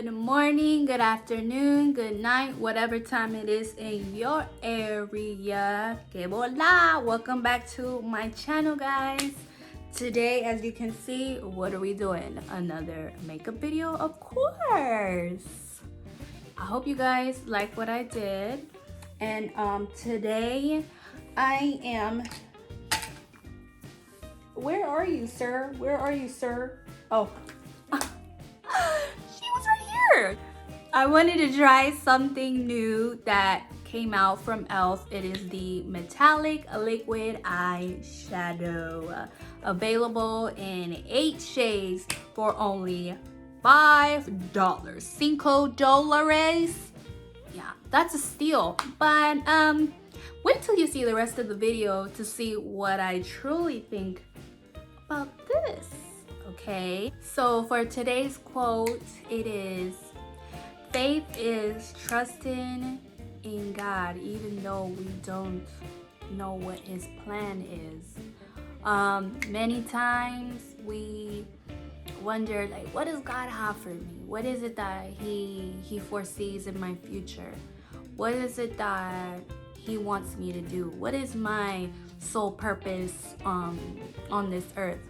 Good morning, good afternoon, good night, whatever time it is in your area. Que bola! Welcome back to my channel, guys. Today, as you can see, what are we doing? Another makeup video, of course. I hope you guys like what I did. And today I am... Where are you, sir? Where are you, sir? Oh. She was right here. I wanted to try something new that came out from e.l.f. It is the metallic liquid eyeshadow, available in 8 shades for only $5. $5. Yeah, that's a steal. But wait till you see the rest of the video to see what I truly think about this. Okay, so for today's quote, it is, faith is trusting in God even though we don't know what his plan is. Many times we wonder, like, what does God have for me? What is it that he foresees in my future? What is it that he wants me to do? What is my sole purpose on this earth?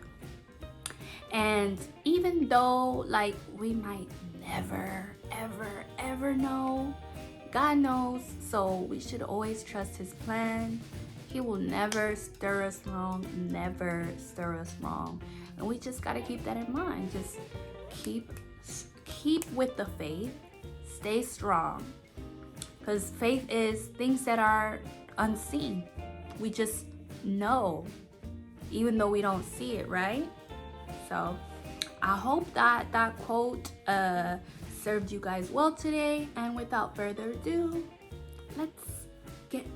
And even though, like, we might never ever know, God knows. So we should always trust his plan. He will never stir us wrong, never stir us wrong. And we just got to keep that in mind. Just keep with the faith, stay strong, because faith is things that are unseen. We just know even though we don't see it, right? So I hope that that quote served you guys well today. And without further ado, let's get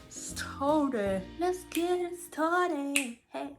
started. Let's get started. Hey.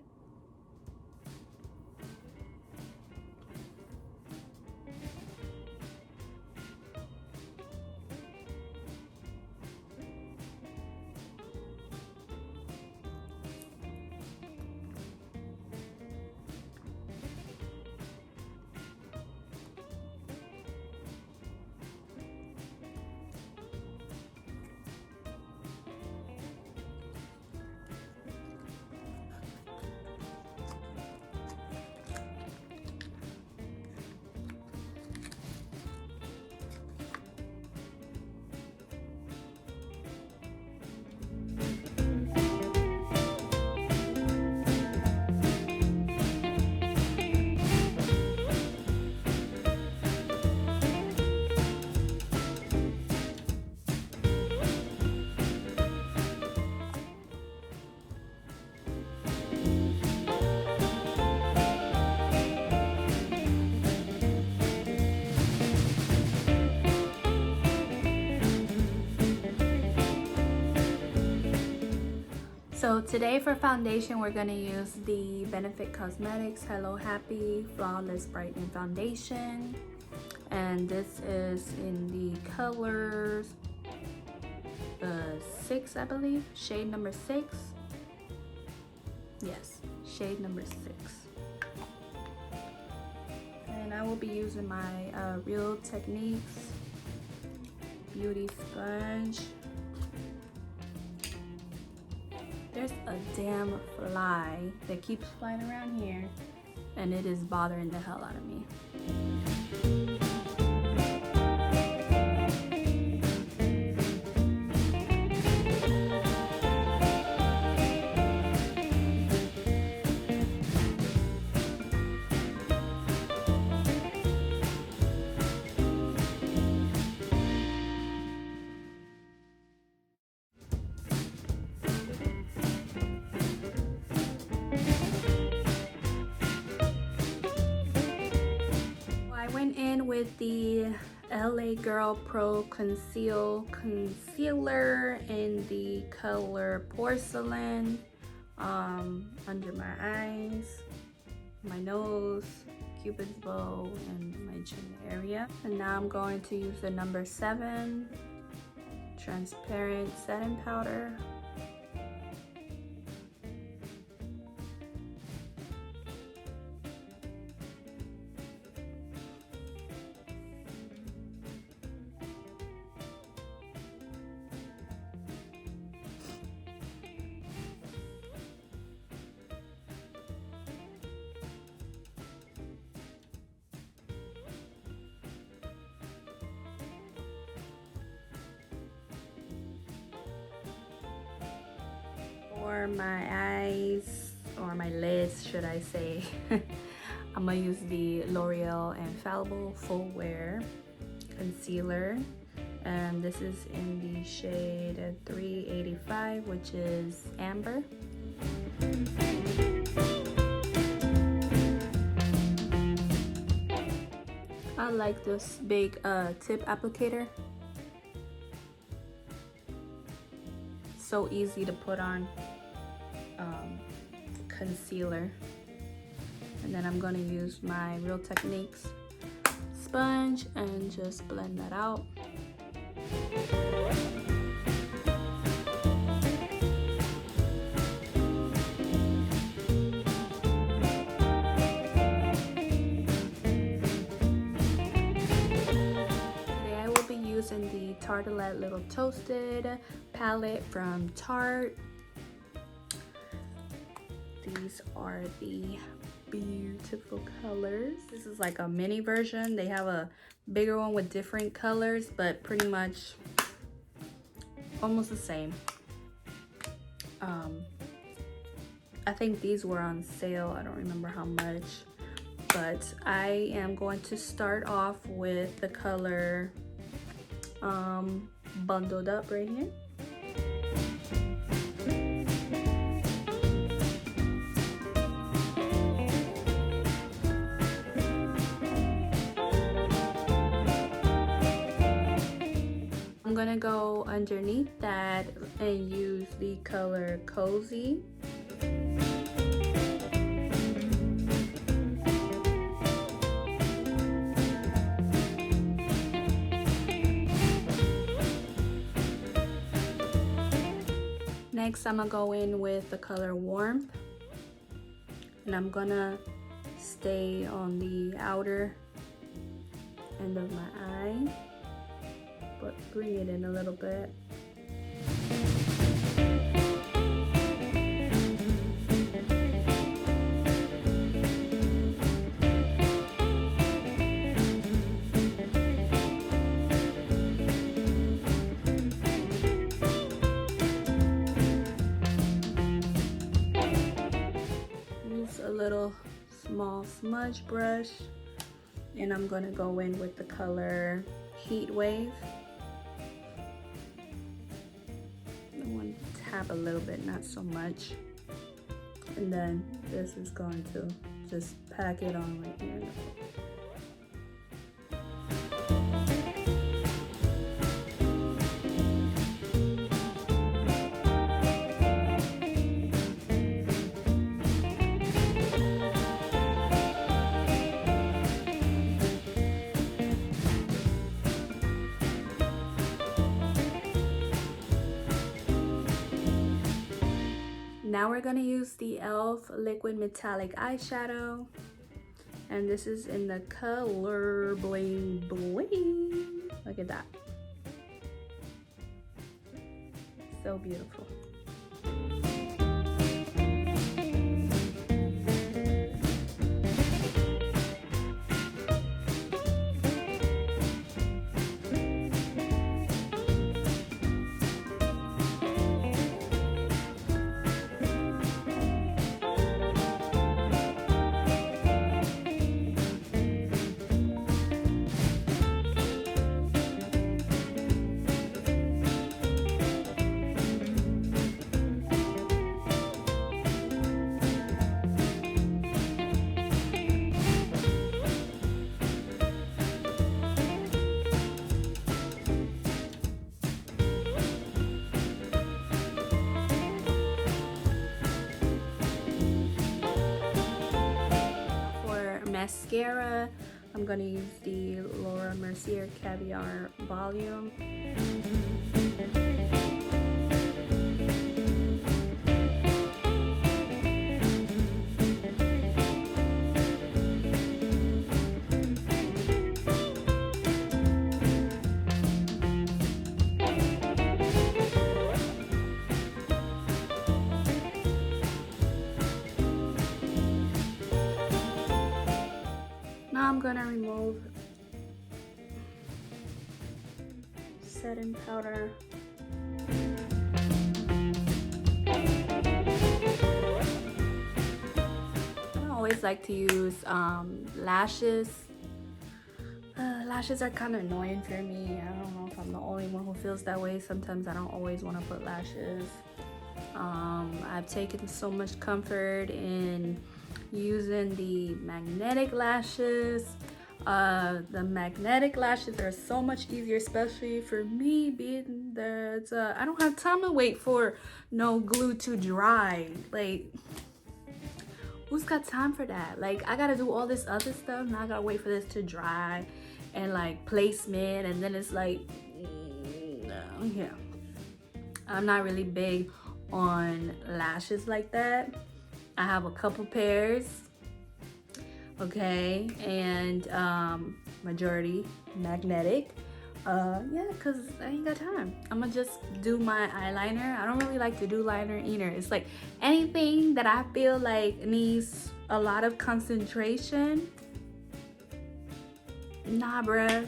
So today for foundation, we're gonna use the Benefit Cosmetics Hello Happy Flawless Brightening Foundation. And this is in the colors 6, I believe, shade number 6. Yes, shade number 6. And I will be using my Real Techniques Beauty Sponge. There's a damn fly that keeps flying around here, and it is bothering the hell out of me. With the LA Girl Pro Concealer in the color Porcelain, under my eyes, my nose, Cupid's bow, and my chin area. And now I'm going to use the number 7 transparent setting powder. for my eyes, or my lids should I say, I'm gonna use the L'Oreal Infallible Full Wear Concealer. And this is in the shade 385, which is Amber. I like this big tip applicator. So easy to put on concealer. And then I'm gonna use my Real Techniques sponge and just blend that out. Using the Tartelette Little Toasted palette from Tarte. These are the beautiful colors. This is like a mini version. They have a bigger one with different colors, but pretty much almost the same. I think these were on sale. I don't remember how much, but I am going to start off with the color Bundled Up right here. I'm gonna go underneath that and use the color Cozy. Next, I'm gonna go in with the color Warmth, and I'm gonna stay on the outer end of my eye, but bring it in a little bit. Little small smudge brush, and I'm gonna go in with the color Heat Wave. I want to tap a little bit, not so much, and then this is going to just pack it on right here. Now we're gonna use the e.l.f. Liquid Metallic Eyeshadow, and this is in the color Bling Bling. Look at that, so beautiful. Mascara, I'm going to use the Mercier Caviar Volume. Now I'm gonna remove setting powder. always like to use lashes. Lashes are kind of annoying for me. I don't know if I'm the only one who feels that way. Sometimes I don't always want to put lashes. I've taken so much comfort in using the magnetic lashes. The magnetic lashes are so much easier, especially for me being that I don't have time to wait for no glue to dry. Like, who's got time for that? Like, I gotta do all this other stuff, now I gotta wait for this to dry and like placement, and then it's like, yeah. I'm not really big on lashes like that. I have a couple pairs, okay, and majority magnetic. Yeah, because I ain't got time. I'm gonna just do my eyeliner. I don't really like to do liner either. It's like anything that I feel like needs a lot of concentration, nah bruh,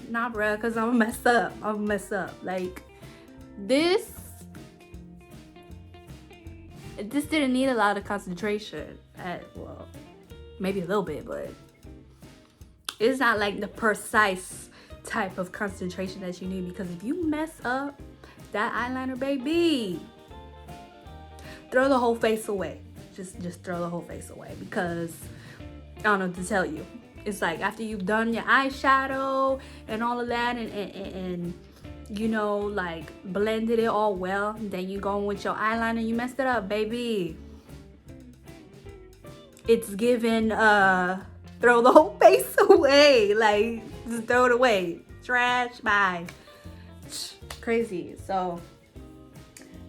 because I'm gonna mess up. Like, this didn't need a lot of concentration. Well, maybe a little bit, but it's not like the precise type of concentration that you need, because if you mess up that eyeliner, baby, throw the whole face away. Just throw the whole face away, because I don't know what to tell you. It's like after you've done your eyeshadow and all of that, and you know, like blended it all well, then you go in with your eyeliner, you messed it up, baby. It's given throw the whole face away. Like, just throw it away. Trash, bye. Crazy. So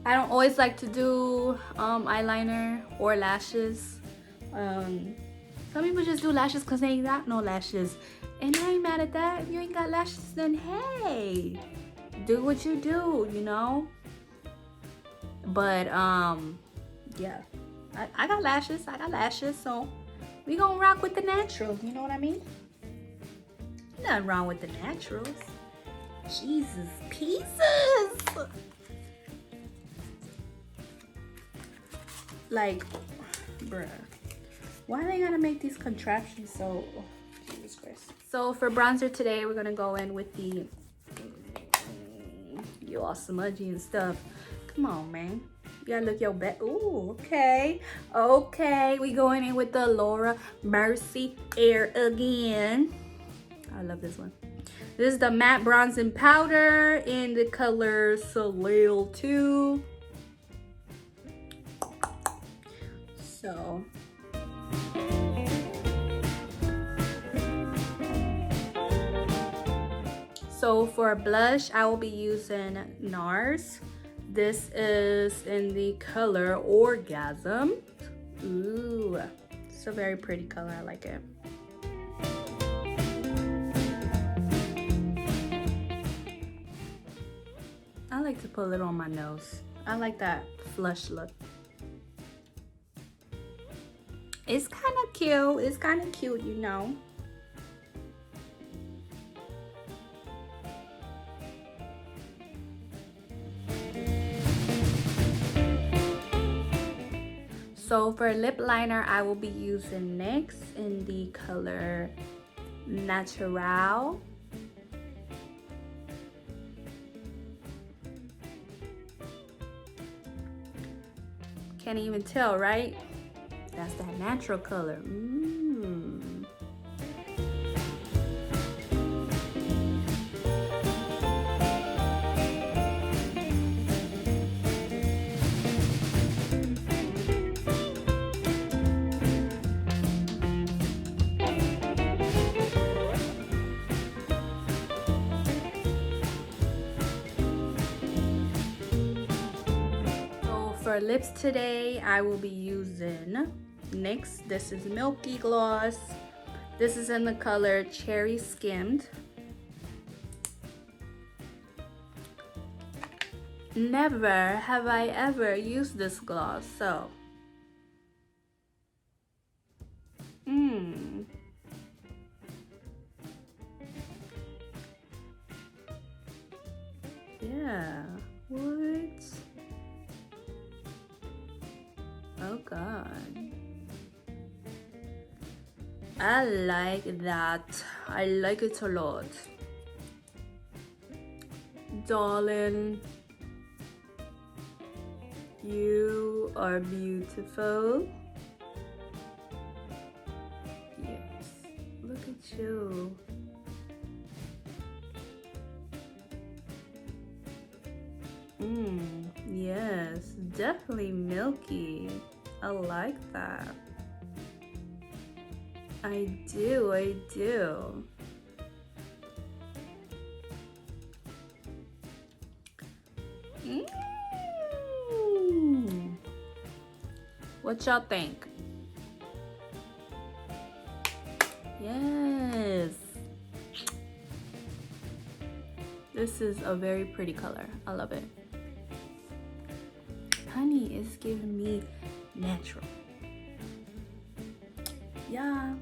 I don't always like to do eyeliner or lashes. Some people just do lashes because they ain't got no lashes, and I ain't mad at that. If you ain't got lashes, then hey, do what you do, you know. But yeah, I got lashes. So we gonna rock with the natural, you know what I mean? Nothing wrong with the naturals. Jesus pieces. Like, bruh, why they gotta make these contraptions so, oh, Jesus Christ. So for bronzer today, we're gonna go in with the, you all smudgy and stuff. Come on, man. You gotta look your best. Ooh, okay. Okay, we going in with the Laura Mercier again. I love this one. This is the matte bronzing powder in the color Soleil 2. So for blush, I will be using NARS. This is in the color Orgasm. Ooh, it's a very pretty color. I like it. I like to put it on my nose. I like that flush look. It's kind of cute. It's kind of cute, you know. So for lip liner, I will be using NYX in the color Natural. Can't even tell, right? That's that natural color. For lips today, I will be using NYX. This is Milky Gloss. This is in the color Cherry Skimmed. Never have I ever used this gloss, so yeah, what? Oh God. I like that. I like it a lot. Darling, you are beautiful. Yes, look at you. Yes, definitely milky. I like that. I do, I do. What y'all think? Yes. This is a very pretty color. I love it. Honey, it's giving me natural. Yeah.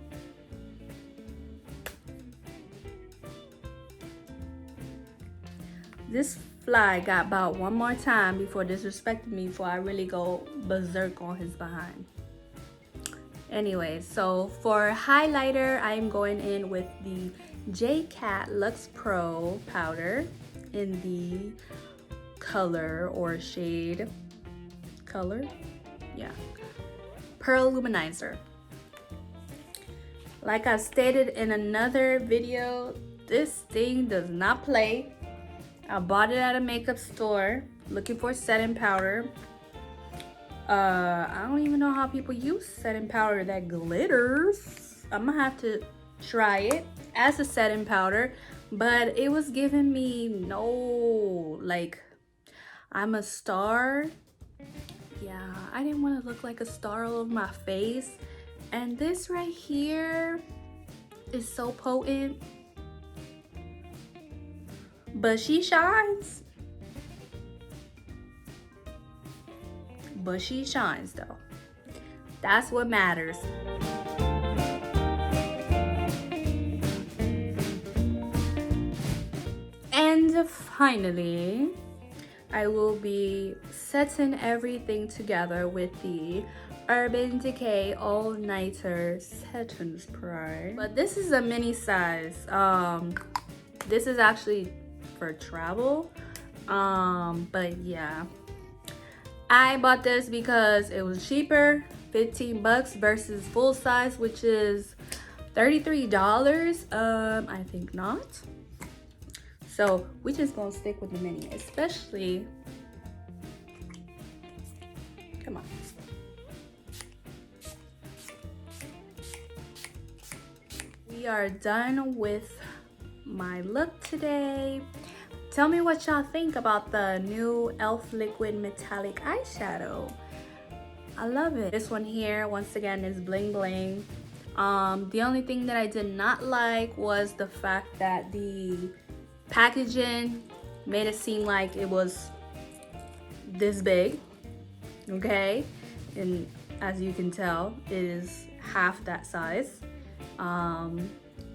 This fly got about one more time before disrespecting me before I really go berserk on his behind. Anyway, so for highlighter, I'm going in with the J.Cat Luxe Pro powder in the color or shade color, yeah, Pearl Luminizer. Like I stated in another video, this thing does not play. I bought it at a makeup store looking for setting powder. I don't even know how people use setting powder that glitters. I'm gonna have to try it as a setting powder, but it was giving me no, like, I'm a star. Yeah, I didn't want to look like a star all over my face. And this right here is so potent. But she shines. But she shines though. That's what matters. And finally, I will be setting everything together with the Urban Decay All Nighter Setting Spray. But this is a mini size. This is actually for travel. But yeah. I bought this because it was cheaper, 15 bucks versus full size, which is $33. I think not. So we just gonna stick with the mini, especially, come on. We are done with my look today. Tell me what y'all think about the new e.l.f. Liquid Metallic Eyeshadow. I love it. This one here, once again, is bling bling. The only thing that I did not like was the fact that the packaging made it seem like it was this big, okay? And as you can tell, it is half that size.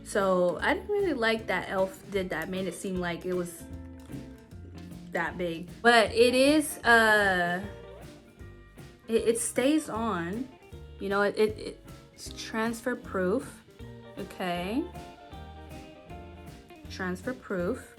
So I didn't really like that e.l.f. did that, made it seem like it was that big. But it is it stays on, you know, it's transfer proof, okay? Transfer proof.